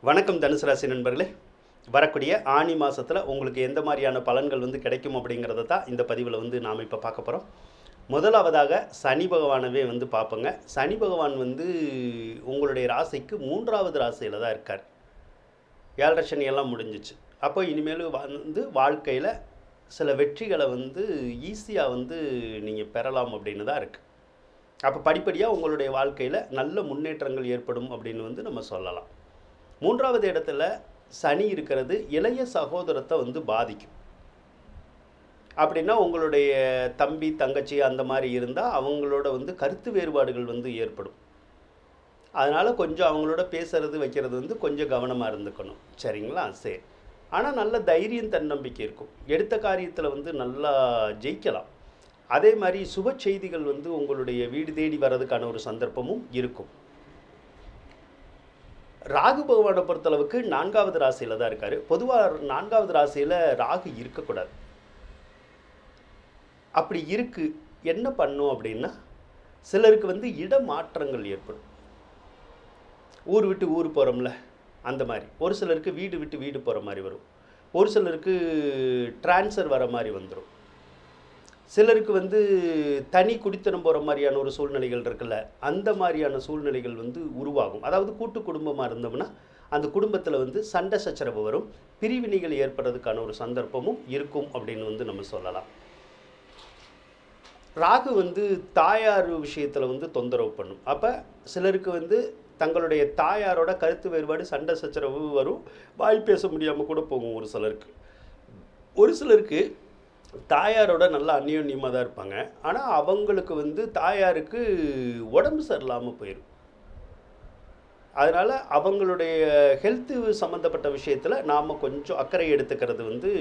வணக்கம் தனுசு ராசி நண்பர்களே. வரக்கூடிய ஆனி மாதத்தில் உங்களுக்கு எந்த மாதிரியான பலன்கள் கிடைக்கும் அப்படிங்கிறத தான் இந்த பதிவில் நாம் இப்போ பார்க்க போகிறோம். முதலாவதாக சனி பகவானவே பார்ப்போங்க. சனி பகவான் உங்களுடைய ராசிக்கு 3வது ராசியில் தான் இருக்கார். 7.5 சனி எல்லாம் முடிஞ்சிச்சு. அப்போ இனிமேல் வாழ்க்கையில் சில வெற்றிகளை ஈஸியாக நீங்கள் பெறலாம் அப்படின்னு தான் இருக்குது. அப்போ படிப்படியாக உங்களுடைய வாழ்க்கையில் நல்ல முன்னேற்றங்கள் ஏற்படும் அப்படின்னு நம்ம சொல்லலாம். 3வது இடத்துல சனி இருக்கிறது இளைய சகோதரத்தை பாதிக்கும். அப்படின்னா உங்களுடைய தம்பி தங்கச்சி அந்த மாதிரி இருந்தால் அவங்களோட கருத்து வேறுபாடுகள் ஏற்படும். அதனால் கொஞ்சம் அவங்களோட பேசுறது வைக்கிறது கொஞ்சம் கவனமாக இருந்துக்கணும். சரிங்களா? சரி. ஆனால் நல்ல தைரியம் தன்னம்பிக்கை இருக்கும். எடுத்த காரியத்தில் நல்லா ஜெயிக்கலாம். அதே மாதிரி சுப செய்திகள் உங்களுடைய வீடு தேடி வர்றதுக்கான ஒரு சந்தர்ப்பமும் இருக்கும். ராகு பகவானை பொறுத்தளவுக்கு 4வது ராசியில் தான் இருக்கார். பொதுவாக 4வது ராசியில் ராகு இருக்கக்கூடாது. அப்படி இருக்கு என்ன பண்ணும் அப்படின்னா, சிலருக்கு இடமாற்றங்கள் ஏற்படும். ஊர் விட்டு ஊர் போகிறோம்ல, அந்த மாதிரி. ஒரு சிலருக்கு வீடு விட்டு வீடு போகிற மாதிரி வரும். ஒரு சிலருக்கு டிரான்ஸ்ஃபர் வர மாதிரி வந்துடும். சிலருக்கு தனி குடித்தனம் போகிற மாதிரியான ஒரு சூழ்நிலைகள் இருக்குல்ல, அந்த மாதிரியான சூழ்நிலைகள் உருவாகும். அதாவது கூட்டு குடும்பமாக இருந்தோம்னா அந்த குடும்பத்தில் சண்டை சச்சரவு வரும், பிரிவினைகள் ஏற்படுறதுக்கான ஒரு சந்தர்ப்பமும் இருக்கும் அப்படின்னு நம்ம சொல்லலாம். ராகு தாயார் விஷயத்தில் தொந்தரவு பண்ணும். அப்போ சிலருக்கு தங்களுடைய தாயாரோட கருத்து வேறுபாடு சண்டை சச்சரவு வரும், வாய் பேச முடியாமல் கூட போகும். ஒரு சிலருக்கு தாயாரோட நல்லா அந்யோன்யமாக தான் இருப்பாங்க. ஆனால் அவங்களுக்கு தாயாருக்கு உடம்பு சரியில்லாமல் போயிடும். அதனால் அவங்களுடைய ஹெல்த்து சம்மந்தப்பட்ட விஷயத்தில் நாம் கொஞ்சம் அக்கறை எடுத்துக்கிறது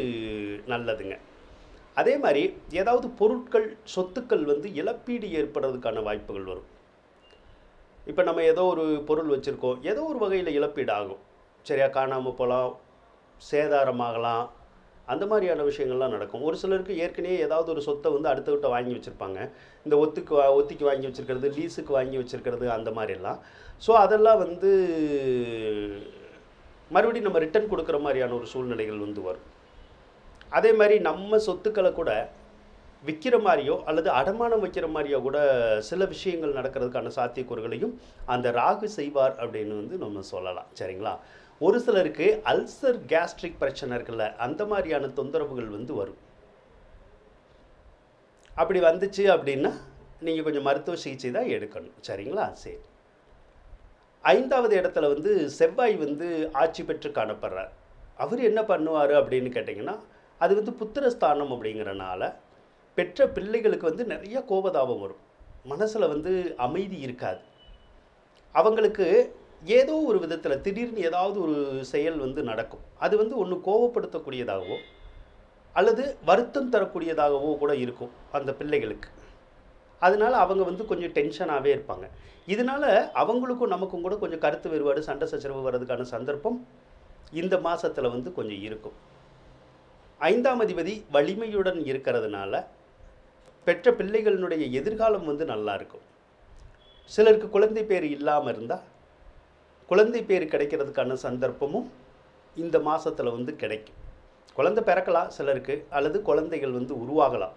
நல்லதுங்க. அதே மாதிரி ஏதாவது பொருட்கள் சொத்துக்கள் இழப்பீடு ஏற்படுறதுக்கான வாய்ப்புகள் வரும். இப்போ நம்ம ஏதோ ஒரு பொருள் வச்சுருக்கோம், ஏதோ ஒரு வகையில் இழப்பீடு ஆகும். சரியா? காணாமல் போகலாம், சேதாரமாகலாம், அந்த மாதிரியான விஷயங்கள்லாம் நடக்கும். ஒரு சிலருக்கு ஏற்கனவே ஏதாவது ஒரு சொத்தை அடுத்தவிட்ட வாங்கி வச்சுருப்பாங்க. இந்த ஒத்திக்கு வாங்கி வச்சுருக்கிறது, லீஸுக்கு வாங்கி வச்சுருக்கிறது, அந்த மாதிரிலாம். ஸோ அதெல்லாம் மறுபடியும் நம்ம ரிட்டர்ன் கொடுக்குற மாதிரியான ஒரு சூழ்நிலைகள் வரும். அதே மாதிரி நம்ம சொத்துக்களை கூட விற்கிற மாதிரியோ அல்லது அடமானம் வைக்கிற மாதிரியோ கூட சில விஷயங்கள் நடக்கிறதுக்கான சாத்தியக்கூறுகளையும் அந்த ராகு செய்வார் அப்படின்னு நம்ம சொல்லலாம். சரிங்களா? ஒரு சிலருக்கு அல்சர் கேஸ்ட்ரிக் பிரச்சனை இருக்குல்ல, அந்த மாதிரியான தொந்தரவுகள் வரும். அப்படி வந்துச்சு அப்படின்னா நீங்கள் கொஞ்சம் மருத்துவ சிகிச்சை தான் எடுக்கணும். சரிங்களா? சரி. 5வது இடத்துல செவ்வாய் ஆட்சி பெற்று காணப்படுறார். அவர் என்ன பண்ணுவார் அப்படின்னு கேட்டிங்கன்னா, அது புத்திரஸ்தானம் அப்படிங்கிறனால பெற்ற பிள்ளைகளுக்கு நிறைய கோபதாபம் வரும். மனசில் அமைதி இருக்காது. அவங்களுக்கு ஏதோ ஒரு விதத்தில் திடீர்னு ஏதாவது ஒரு செயல் நடக்கும். அது ஒன்று கோபப்படுத்தக்கூடியதாகவோ அல்லது வருத்தம் தரக்கூடியதாகவோ கூட இருக்கும் அந்த பிள்ளைகளுக்கு. அதனால் அவங்க கொஞ்சம் டென்ஷனாகவே இருப்பாங்க. இதனால் அவங்களுக்கும் நமக்கும் கூட கொஞ்சம் கருத்து வேறுபாடு சண்டை சச்சரவு வர்றதுக்கான சந்தர்ப்பம் இந்த மாதத்தில் கொஞ்சம் இருக்கும். 5ஆம் அதிபதி வலிமையுடன் இருக்கிறதுனால பெற்ற பிள்ளைகளினுடைய எதிர்காலம் நல்லா இருக்கும். சிலருக்கு குழந்தை பேர் இல்லாமல் இருந்தால் குழந்தை பேர் கிடைக்கிறதுக்கான சந்தர்ப்பமும் இந்த மாதத்தில் கிடைக்கும். குழந்தை பிறக்கலாம் சிலருக்கு, அல்லது குழந்தைகள் உருவாகலாம்.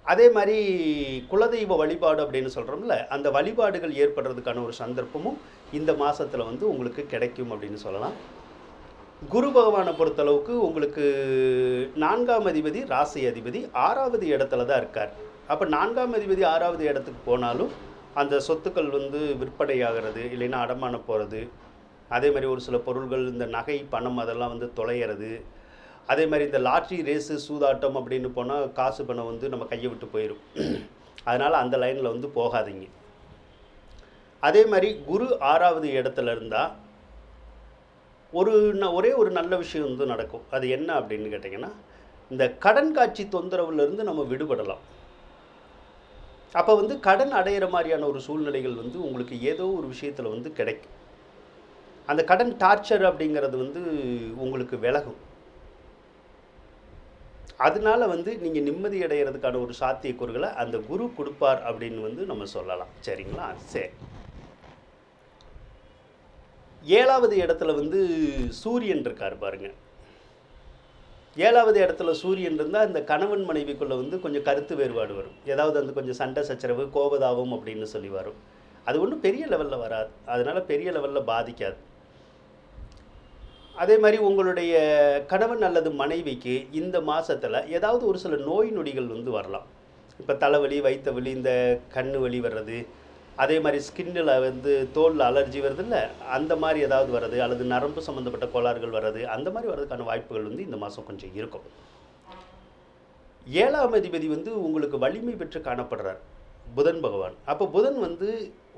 அதே மாதிரி குலதெய்வ வழிபாடு அப்படின்னு சொல்கிறோம்ல, அந்த வழிபாடுகள் ஏற்படுறதுக்கான ஒரு சந்தர்ப்பமும் இந்த மாதத்தில் உங்களுக்கு கிடைக்கும் அப்படின்னு சொல்லலாம். குரு பகவானை பொறுத்தளவுக்கு உங்களுக்கு 4ஆம் அதிபதி ராசி அதிபதி 6வது இடத்துல தான் இருக்கார். அப்போ 4ஆம் அதிபதி 6வது இடத்துக்கு போனாலும் அந்த சொத்துக்கள் விற்பனையாகிறது, இல்லைன்னா அடமானம் போகிறது. அதே மாதிரி ஒரு சில பொருள்கள், இந்த நகை பணம் அதெல்லாம் தொலைகிறது. அதே மாதிரி இந்த லாட்ரி ரேஸு சூதாட்டம் அப்படின்னு போனால் காசு பணம் நம்ம கையை விட்டு போயிடும். அதனால் அந்த லைனில் போகாதீங்க. அதே மாதிரி குரு 6வது இடத்துல இருந்தால் ஒரே ஒரு நல்ல விஷயம் நடக்கும். அது என்ன அப்படின்னு கேட்டிங்கன்னா, இந்த கடன் காட்சி தொந்தரவுலேருந்து நம்ம விடுபடலாம். அப்போ கடன் அடையிற மாதிரியான ஒரு சூழ்நிலைகள் உங்களுக்கு ஏதோ ஒரு விஷயத்தில் கிடைக்கும். அந்த கடன் டார்ச்சர் அப்படிங்கிறது உங்களுக்கு விலகும். அதனால நீங்கள் நிம்மதி அடைகிறதுக்கான ஒரு சாத்தியக்கூறுகளை அந்த குரு கொடுப்பார் அப்படின்னு நம்ம சொல்லலாம். சரிங்களா? சரி. 7வது இடத்துல வந்து சூரியன் இருக்கார் பாருங்க. 7வது இடத்துல சூரியன் இருந்தால் இந்த கணவன் மனைவிக்குள்ளே வந்து கொஞ்சம் கருத்து வேறுபாடு வரும். ஏதாவது வந்து கொஞ்சம் சண்டை சச்சரவு கோபதாபம் அப்படின்னு சொல்லி வரும். அது ஒன்றும் பெரிய லெவலில் வராது, அதனால் பெரிய லெவலில் பாதிக்காது. அதே மாதிரி உங்களுடைய கணவன் அல்லது மனைவிக்கு இந்த மாதத்தில் ஏதாவது ஒரு சில நோய் நொடிகள் வந்து வரலாம். இப்போ தலைவலி, வயிற்று வலி, இந்த கண்ணு வலி வர்றது, அதே மாதிரி ஸ்கின்னில் வந்து தோலில் அலர்ஜி வருது இல்லை, அந்த மாதிரி ஏதாவது வர்றது, அல்லது நரம்பு சம்மந்தப்பட்ட கோளாறுகள் வர்றது, அந்த மாதிரி வர்றதுக்கான வாய்ப்புகள் வந்து இந்த மாதம் கொஞ்சம் இருக்கும். 7ஆம் அதிபதி வந்து உங்களுக்கு வலிமை பெற்று காணப்படுறார், புதன் பகவான். அப்போ புதன் வந்து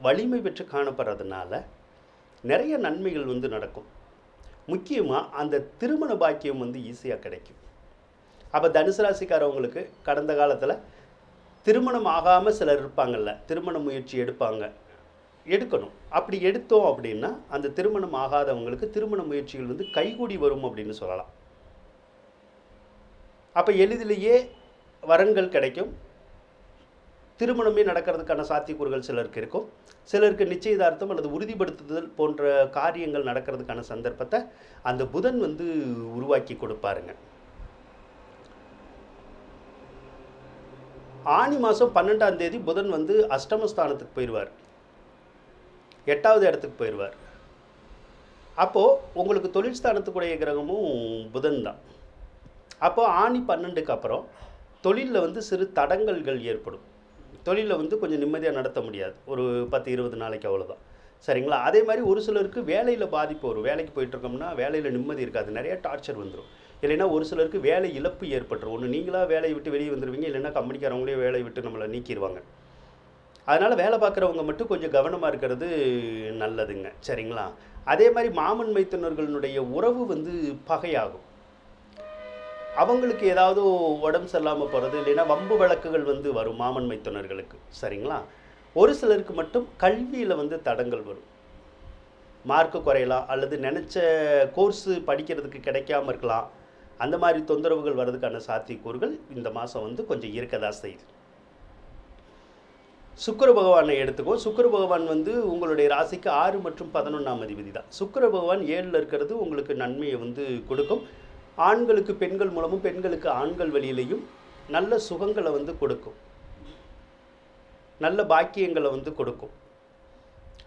வலிமை பெற்று காணப்படுறதுனால நிறைய நன்மைகள் வந்து நடக்கும். முக்கியமாக அந்த திருமண பாக்கியம் வந்து ஈஸியாக கிடைக்கும். அப்போ தனுசு ராசிக்காரவங்களுக்கு கடந்த காலத்தில் திருமணம் ஆகாமல் சிலர் இருப்பாங்கள்ல, திருமண முயற்சி எடுக்கணும். அப்படி எடுத்தோம் அப்படின்னா அந்த திருமணம் ஆகாதவங்களுக்கு திருமண முயற்சிகள் வந்து கைகூடி வரும் அப்படின்னு சொல்லலாம். அப்போ எளிதிலேயே வரன்கள் கிடைக்கும், திருமணமே நடக்கிறதுக்கான சாத்தியக்கூறுகள் சிலருக்கு இருக்கும். சிலருக்கு நிச்சயதார்த்தம் அல்லது உறுதிப்படுத்துதல் போன்ற காரியங்கள் நடக்கிறதுக்கான சந்தர்ப்பத்தை அந்த புதன் வந்து உருவாக்கி கொடுப்பாருங்க. ஆனி மாதம் 12ஆம் தேதி புதன் வந்து அஷ்டமஸ்தானத்துக்கு போயிடுவார், 8வது இடத்துக்கு போயிடுவார். அப்போது உங்களுக்கு தொழில் ஸ்தானத்துக்குடைய கிரகமும் புதன் தான். அப்போது ஆனி 12க்கு அப்புறம் தொழிலில் வந்து சிறு தடங்கல்கள் ஏற்படும். தொழிலில் வந்து கொஞ்சம் நிம்மதியாக நடத்த முடியாது, ஒரு 10-20 நாளைக்கு அவ்வளோதான், சரிங்களா? அதே மாதிரி ஒரு சிலருக்கு வேலையில் பாதிப்பு வரும். வேலைக்கு போயிட்டுருக்கோம்னா வேலையில் நிம்மதி இருக்காது, நிறைய டார்ச்சர் வந்துடும். இல்லைன்னா ஒரு சிலருக்கு வேலை இழப்பு ஏற்பட்டுரும். ஒன்று நீங்களாக வேலையை விட்டு வெளியே வந்துடுவீங்க, இல்லைன்னா கம்பெனிக்காரவங்களே வேலையை விட்டு நம்மளை நீக்கிடுவாங்க. அதனால் வேலை பார்க்குறவங்க மட்டும் கொஞ்சம் கவனமாக இருக்கிறது நல்லதுங்க, சரிங்களா? அதே மாதிரி மாமன் மைத்துனர்களுடைய உறவு வந்து பகையாகும். அவங்களுக்கு ஏதாவது உடம்பு சரியில்லாமல் போகிறது, இல்லைன்னா வம்பு வழக்குகள் வந்து வரும் மாமன் மைத்துனர்களுக்கு, சரிங்களா? ஒரு சிலருக்கு மட்டும் கல்வியில் வந்து தடங்கள் வரும், மார்க்கு குறையலாம், அல்லது நினச்ச கோர்ஸு படிக்கிறதுக்கு கிடைக்காம இருக்கலாம். அந்த மாதிரி தொந்தரவுகள் வர்றதுக்கான சாத்தியக்கூறுகள் இந்த மாதம் வந்து கொஞ்சம் இருக்கதா செய்யுது. சுக்கிர பகவானை எடுத்துக்கோ. சுக்கிர பகவான் வந்து உங்களுடைய ராசிக்கு 6 மற்றும் 11ஆம் அதிபதி தான். சுக்கிர பகவான் 7ல் இருக்கிறது உங்களுக்கு நன்மையை வந்து கொடுக்கும். ஆண்களுக்கு பெண்கள் மூலமும் பெண்களுக்கு ஆண்கள் வழியிலையும் நல்ல சுகங்களை வந்து கொடுக்கும், நல்ல பாக்கியங்களை வந்து கொடுக்கும்.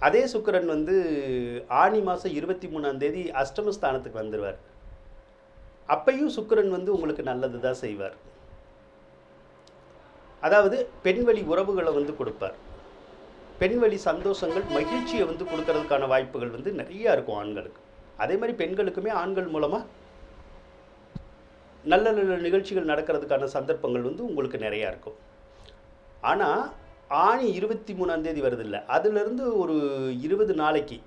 அதே சுக்கிரன் வந்து ஆனி மாதம் 23ஆம் தேதி அஷ்டமஸ்தானத்துக்கு வந்துடுவார். அப்பையும் சுக்கிரன் வந்து உங்களுக்கு நல்லது தான் செய்வார். அதாவது பெண்வழி உறவுகளை வந்து கொடுப்பார். பெண்வழி சந்தோஷங்கள், மகிழ்ச்சியை வந்து கொடுக்கறதுக்கான வாய்ப்புகள் வந்து நிறையா இருக்கும் ஆண்களுக்கு. அதே மாதிரி பெண்களுக்குமே ஆண்கள் மூலமாக நல்ல நல்ல நிகழ்ச்சிகள் நடக்கிறதுக்கான சந்தர்ப்பங்கள் வந்து உங்களுக்கு நிறையா இருக்கும். ஆனால் ஆனி 23ஆம் தேதி வருதில்ல, அதுலேருந்து ஒரு 20 நாளைக்கு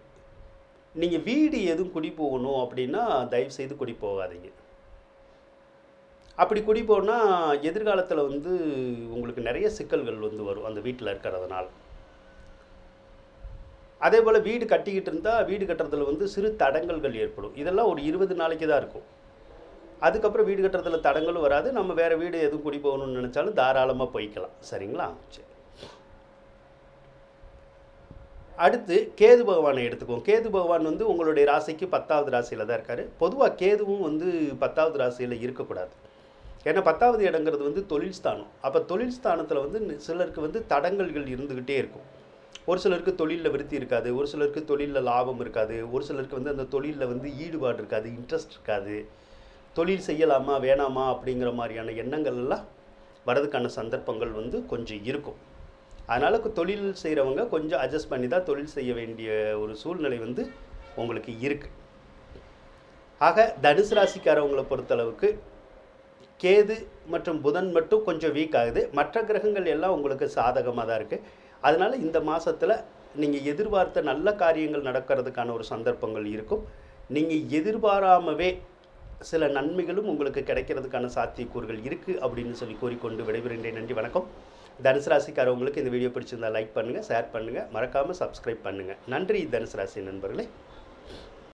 நீங்கள் வீடு எதுவும் குடி போகணும் அப்படின்னா தயவுசெய்து குடி போகாதீங்க. அப்படி குடி போனால் எதிர்காலத்தில் வந்து உங்களுக்கு நிறைய சிக்கல்கள் வந்து வரும் அந்த வீட்டில் இருக்கிறதுனால. அதே போல் வீடு கட்டிக்கிட்டு இருந்தால் வீடு கட்டுறதுல வந்து சிறு தடங்கல்கள் ஏற்படும். இதெல்லாம் ஒரு 20 நாளைக்கு தான் இருக்கும். அதுக்கப்புறம் வீடு கட்டுறதுல தடங்களும் வராது. நம்ம வேறு வீடு எதுவும் குடி போகணும்னு நினச்சாலும் தாராளமாக போய்க்கலாம், சரிங்களா? சரி, அடுத்து கேது பகவானை எடுத்துக்குவோம். கேது பகவான் வந்து உங்களுடைய ராசிக்கு 10வது ராசியில் தான் இருக்கார். பொதுவாக கேதுவும் வந்து 10வது ராசியில் இருக்கக்கூடாது. ஏன்னா 10வது இடங்கிறது வந்து தொழில் ஸ்தானம். அப்போ தொழில் ஸ்தானத்தில் வந்து சிலருக்கு வந்து தடங்கல்கள் இருந்துக்கிட்டே இருக்கும். ஒரு சிலருக்கு தொழிலில் விருத்தி இருக்காது, ஒரு சிலருக்கு தொழிலில் லாபம் இருக்காது, ஒரு சிலருக்கு வந்து அந்த தொழிலில் வந்து ஈடுபாடு இருக்காது, இன்ட்ரெஸ்ட் இருக்காது. தொழில் செய்யலாமா வேணாமா அப்படிங்கிற மாதிரியான எண்ணங்கள் எல்லாம் வரதுக்கான சந்தர்ப்பங்கள் வந்து கொஞ்சம் இருக்கும். அதனால் தொழில் செய்கிறவங்க கொஞ்சம் அட்ஜஸ்ட் பண்ணி தான் தொழில் செய்ய வேண்டிய ஒரு சூழ்நிலை வந்து உங்களுக்கு இருக்குது. ஆக தனுசு ராசிக்காரவங்களை பொறுத்தளவுக்கு கேது மற்றும் புதன் மட்டும் கொஞ்சம் வீக் ஆகுது. மற்ற கிரகங்கள் எல்லாம் உங்களுக்கு சாதகமாக தான் இருக்குது. அதனால் இந்த மாதத்தில் நீங்கள் எதிர்பார்த்த நல்ல காரியங்கள் நடக்கிறதுக்கான ஒரு சந்தர்ப்பங்கள் இருக்கும். நீங்கள் எதிர்பாராமவே சில நன்மைகளும் உங்களுக்கு கிடைக்கிறதுக்கான சாத்தியக்கூறுகள் இருக்குது அப்படின்னு சொல்லி கூறிக்கொண்டு விடைபெறுகின்றேன். நன்றி, வணக்கம். தனுசு ராசிக்காரவங்களுக்கு இந்த வீடியோ பிடிச்சிருந்தால் லைக் பண்ணுங்கள், ஷேர் பண்ணுங்கள், மறக்காமல் சப்ஸ்கிரைப் பண்ணுங்கள். நன்றி தனுசு ராசி நண்பர்களே.